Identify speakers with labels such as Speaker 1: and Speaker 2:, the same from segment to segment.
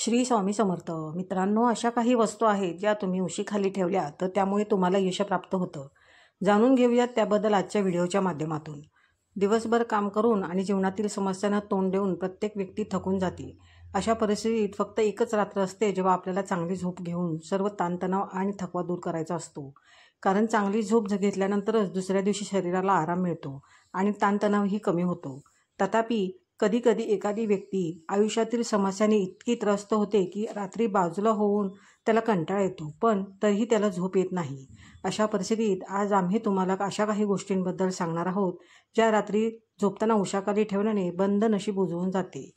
Speaker 1: श्री स्वामी समर्थ. मित्रांनो, अशा काही वस्तू आहेत ज्या तुम्ही उशीखाली ठेवल्या तर त्यामुळे तुम्हाला यश प्राप्त होतं. जाणून घेऊयात त्याबद्दल आजच्या व्हिडिओच्या माध्यमातून. दिवसभर काम करून आणि जीवनातील समस्यांना तोंड देऊन प्रत्येक व्यक्ती थकून जाते. अशा परिस्थितीत फक्त एकच रात्र असते जेव्हा आपल्याला चांगली झोप घेऊन सर्व ताणतणाव आणि थकवा दूर करायचा असतो. कारण चांगली झोप घेतल्यानंतरच दुसऱ्या दिवशी शरीराला आराम मिळतो आणि ताणतणावही कमी होतो. तथापि कधीकधी एखादी व्यक्ती आयुष्यातील समस्यांनी इतकी त्रस्त होते की रात्री बाजूला होऊन त्याला कंटाळा येतो, पण तरीही त्याला झोप येत नाही. अशा परिस्थितीत आज आम्ही तुम्हाला अशा काही गोष्टींबद्दल सांगणार आहोत ज्या रात्री झोपताना उशाखाली ठेवल्याने बंद नशीब उजवून जाते.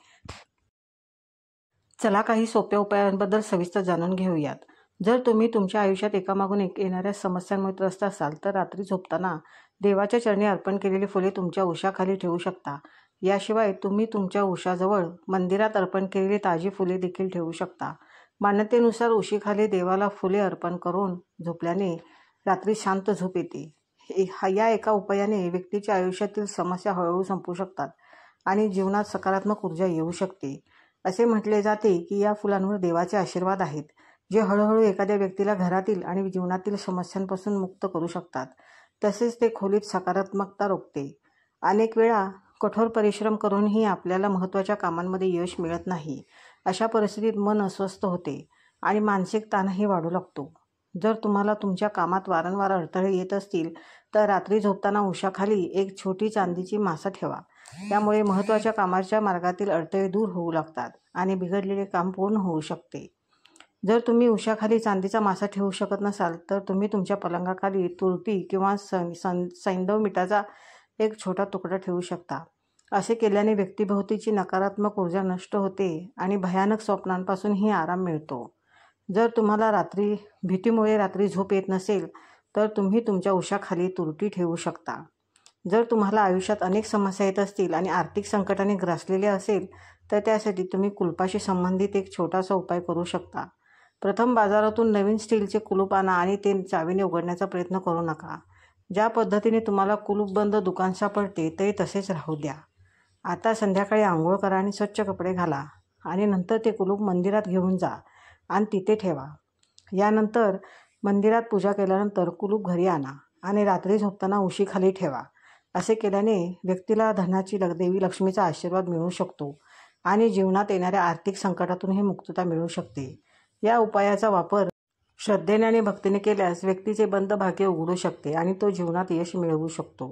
Speaker 1: चला काही सोप्या उपायांबद्दल सविस्तर जाणून घेऊयात. जर तुम्ही तुमच्या आयुष्यात एकामागून एक येणाऱ्या समस्यांमुळे त्रस्त असाल तर रात्री झोपताना देवाच्या चरणी अर्पण केलेली फुले तुमच्या उशाखाली ठेवू शकता. याशिवाय तुम्ही तुमच्या उशाजवळ मंदिरात अर्पण केलेली ताजी फुले देखील ठेवू शकता. मान्यतेनुसार उशीखाली देवाला फुले अर्पण करून झोपल्याने रात्री शांत झोप येते. या एका उपायाने व्यक्तीच्या आयुष्यातील समस्या हळूहळू संपू शकतात आणि जीवनात सकारात्मक ऊर्जा येऊ शकते. असे म्हटले जाते की या फुलांवर देवाचे आशीर्वाद आहेत, जे हळूहळू एखाद्या व्यक्तीला घरातील आणि जीवनातील समस्यांपासून मुक्त करू शकतात. तसेच ते खोलीत सकारात्मकता रोखते. अनेक वेळा कठोर परिश्रम करूनही आपल्याला महत्त्वाच्या कामांमध्ये यश मिळत नाही. अशा परिस्थितीत मन अस्वस्थ होते आणि मानसिक ताणही वाढू लागतो. जर तुम्हाला तुमच्या कामात वारंवार अडथळे येत असतील तर रात्री झोपताना उशाखाली एक छोटी चांदीची मासा ठेवा. त्यामुळे महत्त्वाच्या कामाच्या मार्गातील अडथळे दूर होऊ लागतात आणि बिघडलेले काम पूर्ण होऊ शकते. जर तुम्ही उशाखाली चांदीचा मासा ठेवू शकत नसाल तर तुम्ही तुमच्या पलंगाखाली तुरटी किंवा सैंधव मीठाचा एक छोटा तुकडा ठेवू शकता. असे केल्याने व्यक्तिभोवतीची नकारात्मक ऊर्जा नष्ट होते आणि भयानक स्वप्नांपासूनही आराम मिळतो. जर तुम्हाला भीतीमुळे रात्री झोप येत नसेल तर तुम्ही तुमच्या उशाखाली तुरटी ठेवू शकता. जर तुम्हाला आयुष्यात अनेक समस्या येत असतील आणि आर्थिक संकटाने ग्रासलेले असेल तर त्यासाठी तुम्ही कुलपाशी संबंधित एक छोटासा उपाय करू शकता. प्रथम बाजारातून नवीन स्टीलचे कुलूप आणा आणि ते चावीने उघडण्याचा प्रयत्न करू नका. ज्या पद्धतीने तुम्हाला कुलूपबंद दुकान सापडते ते तसेच राहू द्या. आता संध्याकाळी आंघोळ करा आणि स्वच्छ कपडे घाला आणि नंतर ते कुलूप मंदिरात घेऊन जा आणि तिथे ठेवा. यानंतर मंदिरात पूजा केल्यानंतर कुलूप घरी आणा आणि रात्री झोपताना उशीखाली ठेवा. असे केल्याने व्यक्तीला धनाची देवी लक्ष्मीचा आशीर्वाद मिळू शकतो आणि जीवनात येणाऱ्या आर्थिक संकटातूनही मुक्तता मिळू शकते. या उपायाचा वापर श्रद्धेने आणि भक्तीने केल्यास व्यक्तीचे बंद भाग्य उघडू शकते आणि तो जीवनात यश मिळवू शकतो.